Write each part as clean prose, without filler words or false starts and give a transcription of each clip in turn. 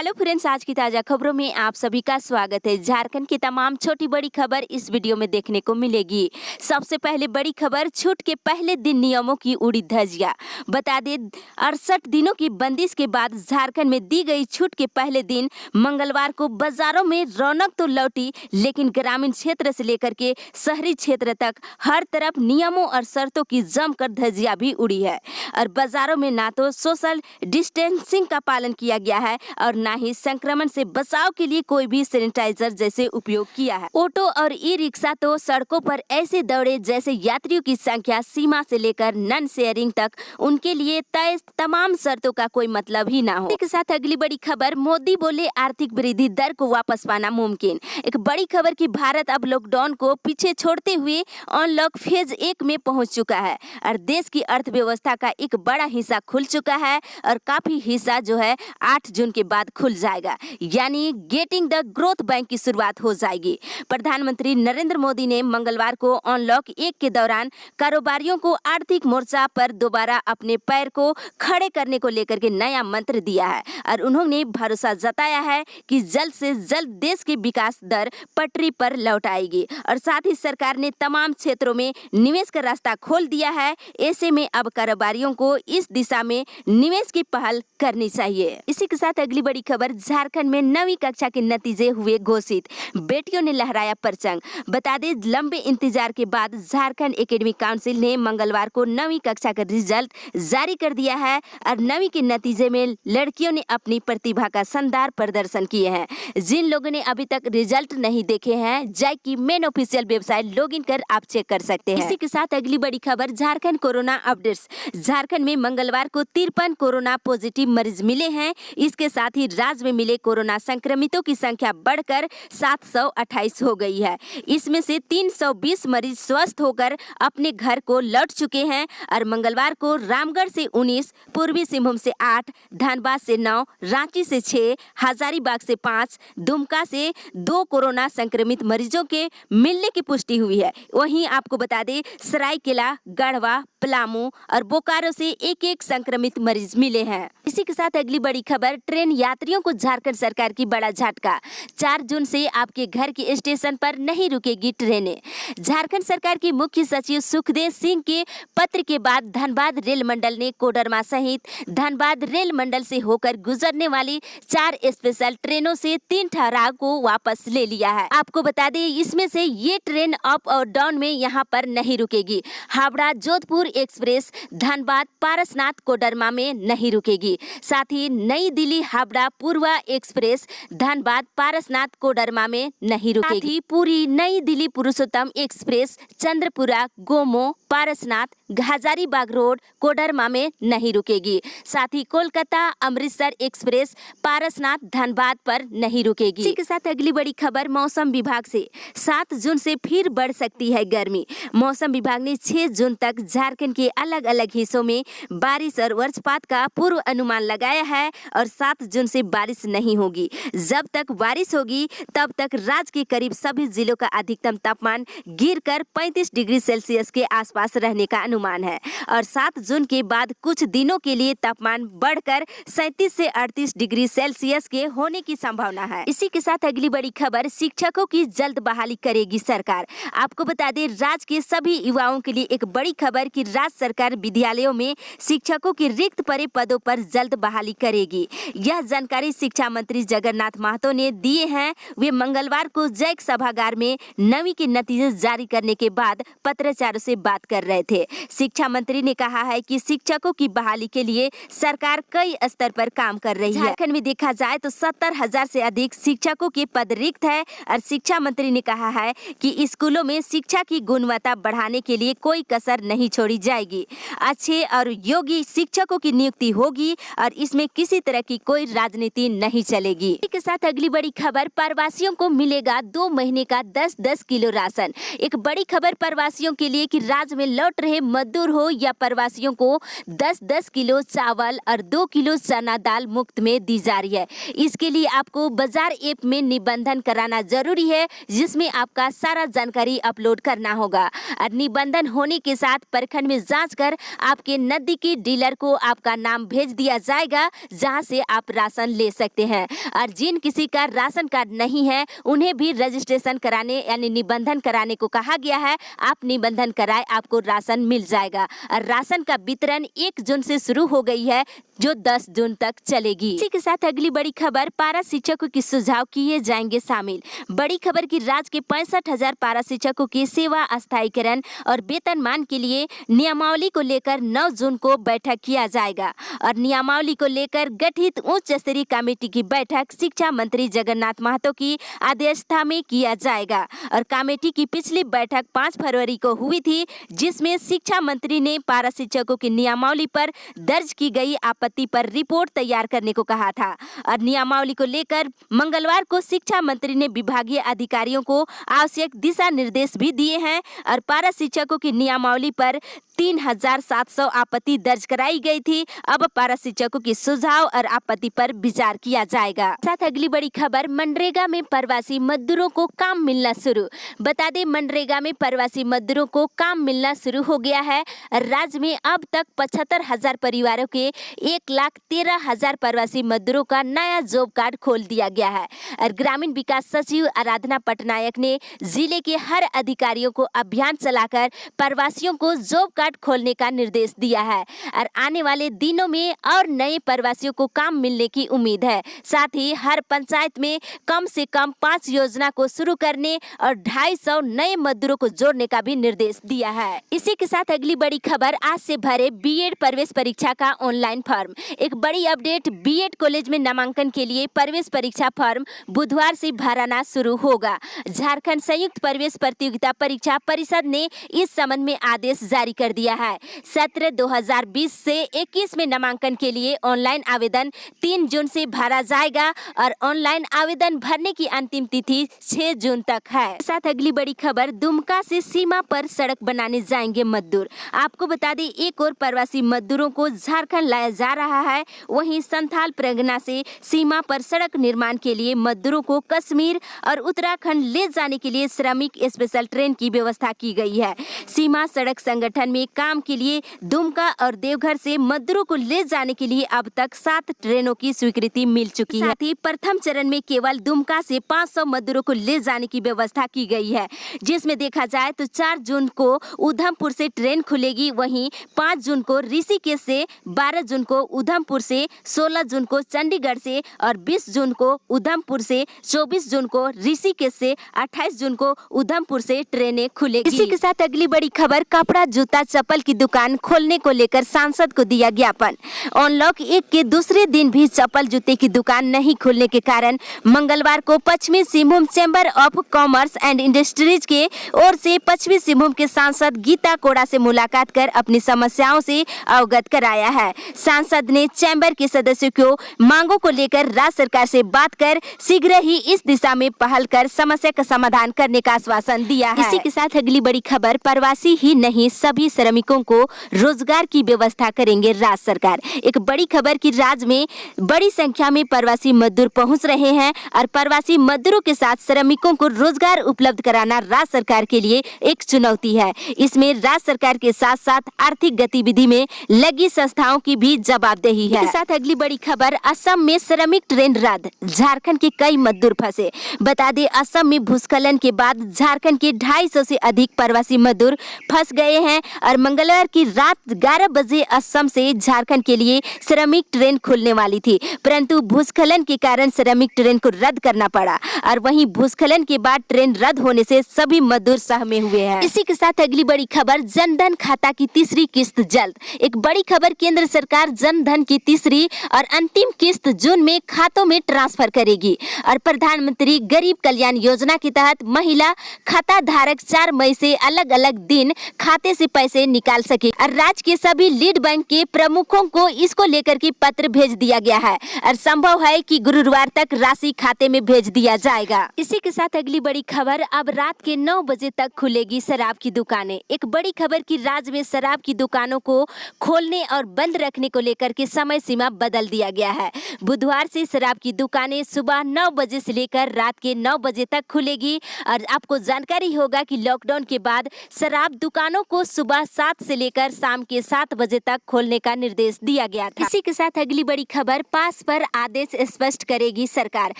Hello friends, आज की ताजा खबरों में आप सभी का स्वागत है। झारखंड की तमाम छोटी बड़ी खबर इस वीडियो में देखने को मिलेगी। सबसे पहले बड़ी खबर, छूट के पहले दिन नियमों की उड़ी धज्जियां। बता दें 68 दिनों की बंदिश के बाद झारखंड में दी गई छूट के पहले दिन मंगलवार को बाजारों में रौनक तो लौटी, लेकिन ग्रामीण क्षेत्र से लेकर के शहरी क्षेत्र तक हर तरफ नियमों और शर्तों की जमकर धज्जियां भी उड़ी है। और बाजारों में ना तो सोशल डिस्टेंसिंग का पालन किया गया है और ना ही संक्रमण से बचाव के लिए कोई भी सैनिटाइजर जैसे उपयोग किया है। ऑटो और ई रिक्शा तो सड़कों पर ऐसे दौड़े जैसे यात्रियों की संख्या सीमा से लेकर नन शेयरिंग तक उनके लिए तय तमाम शर्तों का कोई मतलब ही ना हो। इसके साथ अगली बड़ी खबर, मोदी बोले आर्थिक वृद्धि दर को वापस पाना मुमकिन। एक बड़ी खबर कि भारत अब लॉकडाउन को पीछे छोड़ते हुए अनलॉक फेज 1 में पहुंच चुका है और देश की अर्थव्यवस्था का एक बड़ा हिस्सा खुल चुका है और काफी हिस्सा जो है 8 जून के बाद खुल जाएगा, यानी गेटिंग द ग्रोथ बैंक की शुरुआत हो जाएगी। प्रधानमंत्री नरेंद्र मोदी ने मंगलवार को अनलॉक 1 के दौरान कारोबारियों को आर्थिक मोर्चा पर दोबारा अपने पैर को खड़े करने को लेकर के नया मंत्र दिया है और उन्होंने भरोसा जताया है कि जल्द से जल्द देश की विकास दर पटरी पर लौट आएगी और साथ ही सरकार ने तमाम क्षेत्रों में निवेश का रास्ता खोल दिया है। ऐसे में अब कारोबारियों को इस दिशा में निवेश की पहल करनी चाहिए। इसी के साथ अगली बड़ी खबर, झारखंड में 9वीं कक्षा के नतीजे हुए घोषित, बेटियों ने लहराया परचम। बता दें लंबे इंतजार के बाद झारखंड एकेडमिक काउंसिल ने मंगलवार को 9वीं कक्षा का रिजल्ट जारी कर दिया है और 9वीं के नतीजे में लड़कियों ने अपनी प्रतिभा का शानदार प्रदर्शन किए हैं। जिन लोगों ने अभी तक रिजल्ट नहीं देखे हैं, जैक की मेन ऑफिशियल वेबसाइट लॉगिन कर आप चेक कर सकते हैं। इसी के साथ अगली बड़ी खबर, झारखंड कोरोना अपडेट्स। झारखंड में मंगलवार को 53 कोरोना पॉजिटिव मरीज मिले हैं। इसके साथ ही राज्य में मिले कोरोना संक्रमितों की संख्या बढ़कर 728 हो गई है। इसमें से 320 मरीज स्वस्थ होकर अपने घर को लौट चुके हैं और मंगलवार को रामगढ़ से 19, पूर्वी सिंहभूम से 8, धनबाद से 9, रांची से 6, हजारीबाग से 5, दुमका से 2 कोरोना संक्रमित मरीजों के मिलने की पुष्टि हुई है। वहीं आपको बता दें सरायकेला, गढ़वा, पलामू और बोकारो से एक संक्रमित मरीज मिले हैं। इसी के साथ अगली बड़ी खबर, ट्रेन यात्रियों को झारखंड सरकार की बड़ा झटका। 4 जून से आपके घर के स्टेशन पर नहीं रुकेगी ट्रेनें। झारखंड सरकार की मुख्य सचिव सुखदेव सिंह के पत्र के बाद धनबाद रेल मंडल ने कोडरमा सहित धनबाद रेल मंडल से होकर गुजरने वाली 4 स्पेशल ट्रेनों से 3 ठहराव को वापस ले लिया है। आपको बता दें इसमें से ये ट्रेन अप और डाउन में यहाँ पर नहीं रुकेगी। हावड़ा जोधपुर एक्सप्रेस धनबाद पारसनाथ कोडरमा में नहीं रुकेगी। साथ ही नई दिल्ली हावड़ा पूर्वा एक्सप्रेस धनबाद पारसनाथ कोडरमा में नहीं रुकेगी। साथ ही पूरी नई दिल्ली पुरुषोत्तम एक्सप्रेस चंद्रपुरा गोमो पारसनाथ हजारीबाग रोड कोडरमा में नहीं रुकेगी। साथ ही कोलकाता अमृतसर एक्सप्रेस पारसनाथ धनबाद पर नहीं रुकेगी। इसी के साथ अगली बड़ी खबर, मौसम विभाग से 7 जून से फिर बढ़ सकती है गर्मी। मौसम विभाग ने 6 जून तक झारखंड के अलग अलग हिस्सों में बारिश और वज्रपात का पूर्व अनुमान लगाया है और 7 जून से बारिश नहीं होगी। जब तक बारिश होगी तब तक राज्य के करीब सभी जिलों का अधिकतम तापमान गिरकर 35 डिग्री सेल्सियस के आसपास रहने का अनुमान है और 7 जून के बाद कुछ दिनों के लिए तापमान बढ़कर 37 से 38 डिग्री सेल्सियस के होने की संभावना है। इसी के साथ अगली बड़ी खबर, शिक्षकों की जल्द बहाली करेगी सरकार। आपको बता दें राज्य के सभी युवाओं के लिए एक बड़ी खबर कि राज्य सरकार विद्यालयों में शिक्षकों के रिक्त पड़े पदों पर जल्द बहाली करेगी। यह जानकारी शिक्षा मंत्री जगन्नाथ महतो ने दिए हैं। वे मंगलवार को जैक सभागार में 9वीं के नतीजे जारी करने के बाद पत्रकारों से बात कर रहे थे। शिक्षा मंत्री ने कहा है कि शिक्षकों की बहाली के लिए सरकार कई स्तर पर काम कर रही है। झारखंड में देखा जाए तो 70,000 से अधिक शिक्षकों के पद रिक्त है और शिक्षा मंत्री ने कहा है कि स्कूलों में शिक्षा की गुणवत्ता बढ़ाने के लिए कोई कसर नहीं छोड़ी जाएगी। अच्छे और योग्य शिक्षकों की नियुक्ति होगी और इसमें किसी तरह की कोई राजनीति नहीं चलेगी। इसके साथ अगली बड़ी खबर, प्रवासियों को मिलेगा 2 महीने का 10-10 किलो राशन। एक बड़ी खबर प्रवासियों के लिए कि राज्य में लौट रहे मजदूर हो या प्रवासियों को 10-10 किलो चावल और 2 किलो चना दाल मुफ्त में दी जा रही है। इसके लिए आपको बाजार ऐप में निबंधन कराना जरूरी है, जिसमें आपका सारा जानकारी अपलोड करना होगा और निबंधन होने के साथ प्रखंड में जांच कर आपके नजदीकी डीलर को आपका नाम भेज दिया जाएगा, जहां से आप राशन राशन ले सकते हैं। और जिन किसी का राशन कार्ड नहीं है उन्हें भी रजिस्ट्रेशन कराने यानी निबंधन कराने को कहा गया है। आप निबंधन कराए, आपको राशन मिल जाएगा। और राशन का वितरण 1 जून से शुरू हो गई है जो 10 जून तक चलेगी। इसी के साथ अगली बड़ी खबर, पारा शिक्षकों के सुझाव किए जाएंगे शामिल। बड़ी खबर की राज्य के 65,000 पारा शिक्षकों की सेवा स्थायीकरण और वेतनमान के लिए नियमावली को लेकर 9 जून को बैठक किया जाएगा। और नियमावली को लेकर गठित उच्च स्तरीय कमेटी की बैठक शिक्षा मंत्री जगन्नाथ महतो की अध्यक्षता में किया जाएगा। और कमेटी की पिछली बैठक 5 फरवरी को हुई थी, जिसमें शिक्षा मंत्री ने पारा शिक्षकों की नियमावली पर दर्ज की गई आपत्ति पर रिपोर्ट तैयार करने को कहा था। और नियमावली को लेकर मंगलवार को शिक्षा मंत्री ने विभागीय अधिकारियों को आवश्यक दिशा निर्देश भी दिए हैं। और पारा शिक्षकों की नियमावली पर 3,700 आपत्ति दर्ज कराई गई थी। अब पारा शिक्षकों की सुझाव और आपत्ति पर विचार किया जाएगा। साथ अगली बड़ी खबर, मनरेगा में प्रवासी मजदूरों को काम मिलना शुरू। बता दें, मनरेगा में प्रवासी मजदूरों को काम मिलना शुरू हो गया है। राज्य में अब तक 75,000 परिवारों के 1,13,000 प्रवासी मजदूरों का नया जॉब कार्ड खोल दिया गया है। और ग्रामीण विकास सचिव आराधना पटनायक ने जिले के हर अधिकारियों को अभियान चलाकर प्रवासियों को जॉब कार्ड खोलने का निर्देश दिया है। और आने वाले दिनों में और नए प्रवासियों को काम मिलने की उम्मीद है। साथ ही हर पंचायत में कम से कम 5 योजना को शुरू करने और 250 नए मजदूरों को जोड़ने का भी निर्देश दिया है। इसी के साथ अगली बड़ी खबर, आज से भरे बीएड प्रवेश परीक्षा का ऑनलाइन फॉर्म। एक बड़ी अपडेट, बीएड कॉलेज में नामांकन के लिए प्रवेश परीक्षा फॉर्म बुधवार से भराना शुरू होगा। झारखंड संयुक्त प्रवेश प्रतियोगिता परीक्षा परिषद ने इस संबंध में आदेश जारी कर दिया है। सत्र 2020 से 21 में नामांकन के लिए ऑनलाइन आवेदन 3 जून से भरा जाएगा। और ऑनलाइन आवेदन भरने की अंतिम तिथि 6 जून तक है। साथ अगली बड़ी खबर, दुमका से सीमा पर सड़क बनाने जाएंगे मजदूर। आपको बता दें, एक और प्रवासी मजदूरों को झारखंड लाया जा रहा है, वहीं संथाल परगना से सीमा पर सड़क निर्माण के लिए मजदूरों को कश्मीर और उत्तराखंड ले जाने के लिए श्रमिक स्पेशल ट्रेन की व्यवस्था की गई है। सीमा सड़क संगठन में काम के लिए दुमका और देवघर से मजदूरों को ले जाने के लिए अब तक 7 ट्रेनों की स्वीकृति मिल चुकी है। साथ ही प्रथम चरण में केवल दुमका से 500 मजदूरों को ले जाने की व्यवस्था की गई है, जिसमें देखा जाए तो 4 जून को उधमपुर से ट्रेन खुलेगी, वहीं 5 जून को ऋषिकेश से, 12 जून को उधमपुर से, 16 जून को चंडीगढ़ से और 20 जून को उधमपुर से, 24 जून को ऋषिकेश से, 28 जून को उधमपुर से ट्रेनें खुलेगी। इसी के साथ अगली बड़ी खबर, कपड़ा जूता चप्पल की दुकान खोलने को लेकर सांसद को दिया ज्ञापन। अनलॉक 1 के दूसरे दिन भी चप्पल जूते की दुकान नहीं खुलने के कारण मंगलवार को पश्चिमी Singhbhum chamber of commerce and industries के ओर से पश्चिमी सिंहभूम के सांसद गीता कोड़ा से मुलाकात कर अपनी समस्याओं से अवगत कराया है। सांसद ने चैम्बर के सदस्यों को मांगों को लेकर राज्य सरकार से बात कर शीघ्र ही इस दिशा में पहल कर समस्या का समाधान करने का आश्वासन दिया है। इसी के साथ अगली बड़ी खबर, प्रवासी ही नहीं सभी श्रमिकों को रोजगार की व्यवस्था करेंगे राज्य सरकार। एक बड़ी खबर की राज्य में बड़ी संख्या में प्रवासी मजदूर पहुंच रहे हैं और प्रवासी मजदूरों के साथ श्रमिकों को रोजगार उपलब्ध कराना राज्य सरकार के लिए एक चुनौती है। इसमें राज्य सरकार के साथ साथ आर्थिक गतिविधि में लगी संस्थाओं की भी जवाबदेही है। इसके साथ अगली बड़ी खबर, असम में श्रमिक ट्रेन रद्द, झारखंड के कई मजदूर फंसे। बता दें, असम में भूस्खलन के बाद झारखंड के 250 से अधिक प्रवासी मजदूर फंस गए हैं और मंगलवार की रात 11 बजे असम से झारखंड के लिए श्रमिक ट्रेन खुलने वाली थी, परंतु भूस्खलन के कारण श्रमिक ट्रेन को रद्द करना पड़ा। और वहीं भूस्खलन के बाद ट्रेन रद्द होने से सभी मजदूर सहमे हुए हैं। इसी के साथ अगली बड़ी खबर, जनधन खाता की तीसरी किस्त जल्द। एक बड़ी खबर, केंद्र सरकार जनधन की तीसरी और अंतिम किस्त जून में खातों में ट्रांसफर करेगी। और प्रधानमंत्री गरीब कल्याण योजना के तहत महिला खाता धारक 4 मई से अलग अलग दिन खाते से पैसे निकाल सके। और राज्य के सभी लीड बैंक के प्रमुखों को इसको लेकर के पत्र भेज दिया गया है और संभव है कि गुरुवार तक राशि खाते में भेज दिया जाएगा। इसी के साथ अगली बड़ी खबर, अब रात के 9 बजे तक खुलेगी शराब की दुकानें। एक बड़ी खबर की राज्य में शराब की दुकानों को खोलने और बंद रखने को लेकर के समय सीमा बदल दिया गया है। बुधवार से शराब की दुकानें सुबह 9 बजे से लेकर रात के 9 बजे तक खुलेगी। और आपको जानकारी होगा कि लॉकडाउन के बाद शराब दुकानों को सुबह 7 से लेकर शाम के 7 बजे तक खोलने का निर्देश दिया गया था। इसी के साथ अगली बड़ी खबर, 5 पास पर आदेश स्पष्ट करेगी सरकार।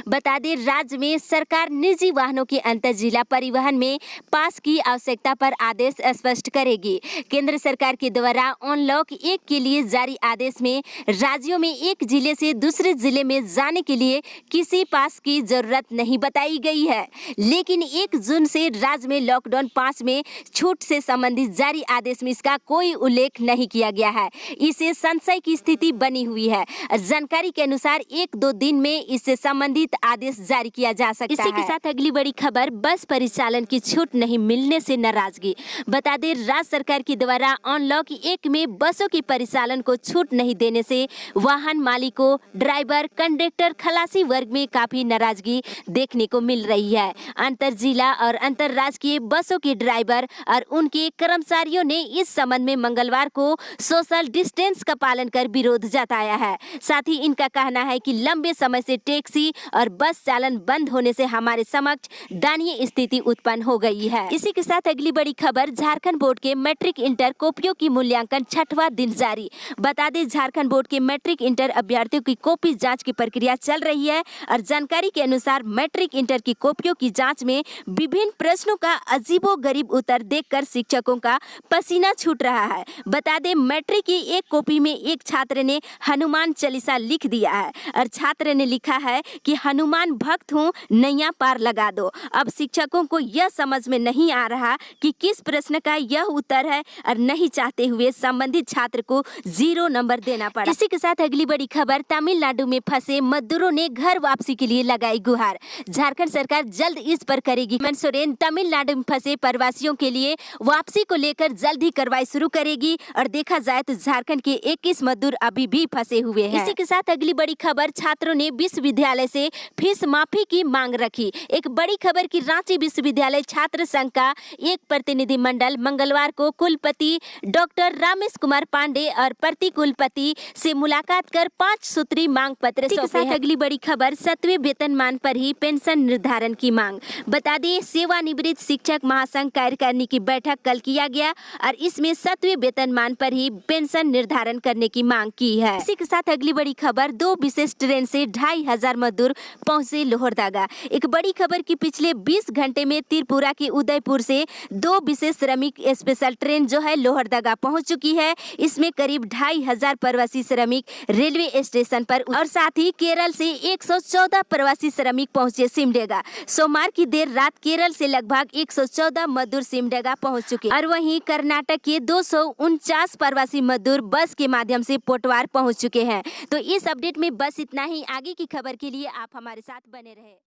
बता दें, राज्य में सरकार निजी वाहनों के अंतर जिला परिवहन में पास की आवश्यकता पर आदेश स्पष्ट करेगी। केंद्र सरकार के द्वारा अनलॉक 1 के लिए जारी आदेश में राज्यों में एक जिले से दूसरे जिले में जाने के लिए किसी पास की जरूरत नहीं बताई गई है, लेकिन 1 जून से राज्य में लॉकडाउन 5 में छूट से संबंधित जारी आदेश में इसका कोई उल्लेख नहीं किया गया है। इससे संशय की स्थिति बनी हुई है। जानकारी के अनुसार 1-2 दिन में इससे संबंधित आदेश जारी किया जा सकता है। इसी के साथ अगली बड़ी खबर, बस परिचालन की छूट नहीं मिलने से नाराजगी। बता दें, राज्य सरकार के द्वारा अनलॉक 1 में बसों के परिचालन को छूट नहीं देने से वाहन मालिकों, ड्राइवर, कंडक्टर, खलासी वर्ग में काफी नाराजगी देखने को मिल रही है। अंतर जिला और अंतरराज्यीय बसों के ड्राइवर और उनके कर्मचारियों ने इस संबंध में मंगलवार को सोशल डिस्टेंस का पालन कर विरोध जताया है। साथ ही इनका कहना है कि लंबे समय से टैक्सी और बस चालन बंद होने से हमारे समक्ष दयनीय स्थिति उत्पन्न हो गई है। इसी के साथ अगली बड़ी खबर, झारखंड बोर्ड के मैट्रिक इंटर कॉपियों की मूल्यांकन 6वां दिन जारी। बता दें, झारखंड बोर्ड के मैट्रिक इंटर अभ्यर्थियों की कॉपी जांच की प्रक्रिया चल रही है और जानकारी के अनुसार मैट्रिक इंटर की कॉपियों की जांच में विभिन्न प्रश्नों का अजीबोगरीब उत्तर देखकर शिक्षकों का पसीना छूट रहा है। बता दें, मैट्रिक की एक कॉपी में एक छात्र ने हनुमान चालीसा लिख दिया है और छात्र ने लिखा है कि हनुमान भक्त हूँ, नैया पार लगा दो। अब शिक्षकों को यह समझ में नहीं आ रहा कि किस प्रश्न का यह उत्तर है और नहीं चाहते हुए संबंधित छात्र को 0 नंबर देना पड़ा। इसी के साथ अगली बड़ी खबर, तमिलनाडु में फंसे मजदूरों ने घर वापसी के लिए लगाई गुहार। झारखंड सरकार जल्द इस पर करेगी मंसूर। तमिलनाडु में फंसे प्रवासियों के लिए वापसी को लेकर जल्द ही कार्रवाई शुरू करेगी और देखा जाए तो झारखंड के 21 मजदूर अभी भी फंसे हुए हैं। इसी के साथ अगली बड़ी खबर, छात्रों ने विश्वविद्यालय से फीस माफी की मांग रखी। एक बड़ी खबर की रांची विश्वविद्यालय छात्र संघ का एक प्रतिनिधिमंडल मंगलवार को कुलपति डॉक्टर रामेश कुमार पांडे और प्रति कुलपति से मुलाकात कर 5 सूत्री मांग पत्र सौंपे हैं। अगली बड़ी खबर, 7वें वेतनमान पर ही पेंशन निर्धारण की मांग। बता दें, सेवानिवृत्त शिक्षक महासंघ कार्यकारिणी की बैठक कल किया गया और इसमें 7वें वेतनमान पर ही पेंशन निर्धारण करने की मांग की है। इसी के साथ अगली बड़ी खबर, 2 विशेष ट्रेन से 2500 मजदूर पहुंचे लोहरदगा। एक बड़ी खबर की पिछले 20 घंटे में त्रिपुरा के उदयपुर से 2 विशेष श्रमिक स्पेशल ट्रेन जो है लोहरदगा पहुंच चुकी है। इसमें करीब 2500 प्रवासी श्रमिक रेलवे स्टेशन पर और साथ ही केरल से 114 प्रवासी श्रमिक पहुंचे सिमडेगा। सोमवार की देर रात केरल से लगभग 114 मजदूर सिमडेगा पहुंच चुके और वहीं कर्नाटक के 249 प्रवासी मजदूर बस के माध्यम से पोटवार पहुंच चुके हैं। तो इस अपडेट में बस इतना ही। आगे की खबर के लिए आप हमारे साथ बने रहे।